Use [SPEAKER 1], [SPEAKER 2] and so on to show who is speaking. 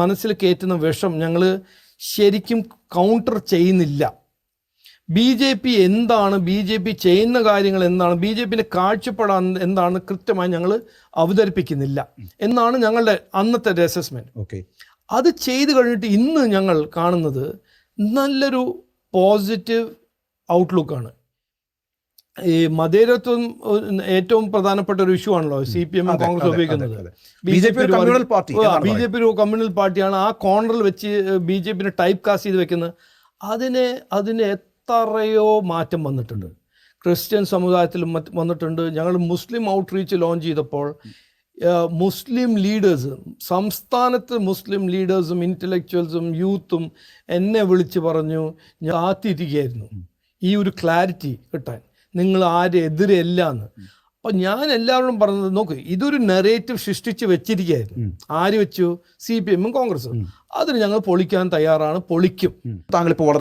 [SPEAKER 1] മനസ്സിൽ കയറ്റുന്ന വിഷം ഞങ്ങൾ ശരിക്കും കൗണ്ടർ ചെയ്യുന്നില്ല. ബി ജെ പി എന്താണ്, ബി ജെ പി ചെയ്യുന്ന കാര്യങ്ങൾ എന്താണ്, ബി ജെ പിൻ്റെ കാഴ്ചപ്പാട് എന്താണ് കൃത്യമായി ഞങ്ങൾ അവതരിപ്പിക്കുന്നില്ല എന്നാണ് ഞങ്ങളുടെ അന്നത്തെ ഒരു അസസ്മെൻറ്റ്.
[SPEAKER 2] ഓക്കെ,
[SPEAKER 1] അത് ചെയ്തു കഴിഞ്ഞിട്ട് ഇന്ന് ഞങ്ങൾ കാണുന്നത് നല്ലൊരു പോസിറ്റീവ് ഔട്ട്ലുക്കാണ്. ഈ മതേതരത്വം ഏറ്റവും പ്രധാനപ്പെട്ട ഒരു ഇഷ്യൂ ആണല്ലോ CPM കോൺഗ്രസ് ഉപയോഗിക്കുന്നത്. ബി ജെ പി ഒരു കമ്മ്യൂണൽ പാർട്ടിയാണ്. ആ കോർണറിൽ വെച്ച് ബി ജെ പിനെ ടൈപ്പ് കാസ്റ്റ് ചെയ്ത് വെക്കുന്നത്. അതിന് എത്രയോ മാറ്റം വന്നിട്ടുണ്ട്. ക്രിസ്ത്യൻ സമുദായത്തിലും വന്നിട്ടുണ്ട്. ഞങ്ങൾ മുസ്ലിം ഔട്ട്റീച്ച് ലോഞ്ച് ചെയ്തപ്പോൾ മുസ്ലിം ലീഡേഴ്സ്, സംസ്ഥാനത്ത് മുസ്ലിം ലീഡേഴ്സും ഇൻ്റലക്ച്വൽസും യൂത്തും എന്നെ വിളിച്ച് പറഞ്ഞു, ഞാൻ കാത്തിരിക്കുകയായിരുന്നു ഈ ഒരു ക്ലാരിറ്റി കിട്ടാൻ, നിങ്ങൾ ആരെതിരല്ല എന്ന്. അപ്പം ഞാൻ എല്ലാവരോടും പറഞ്ഞത്, നോക്ക്, ഇതൊരു നെറേറ്റീവ് സൃഷ്ടിച്ച് വെച്ചിരിക്കുകയായിരുന്നു. ആര് വെച്ചു? CPM കോൺഗ്രസും. അതിന് ഞങ്ങൾ പൊളിക്കാൻ തയ്യാറാണ്, പൊളിക്കും.
[SPEAKER 2] താങ്കളിപ്പോൾ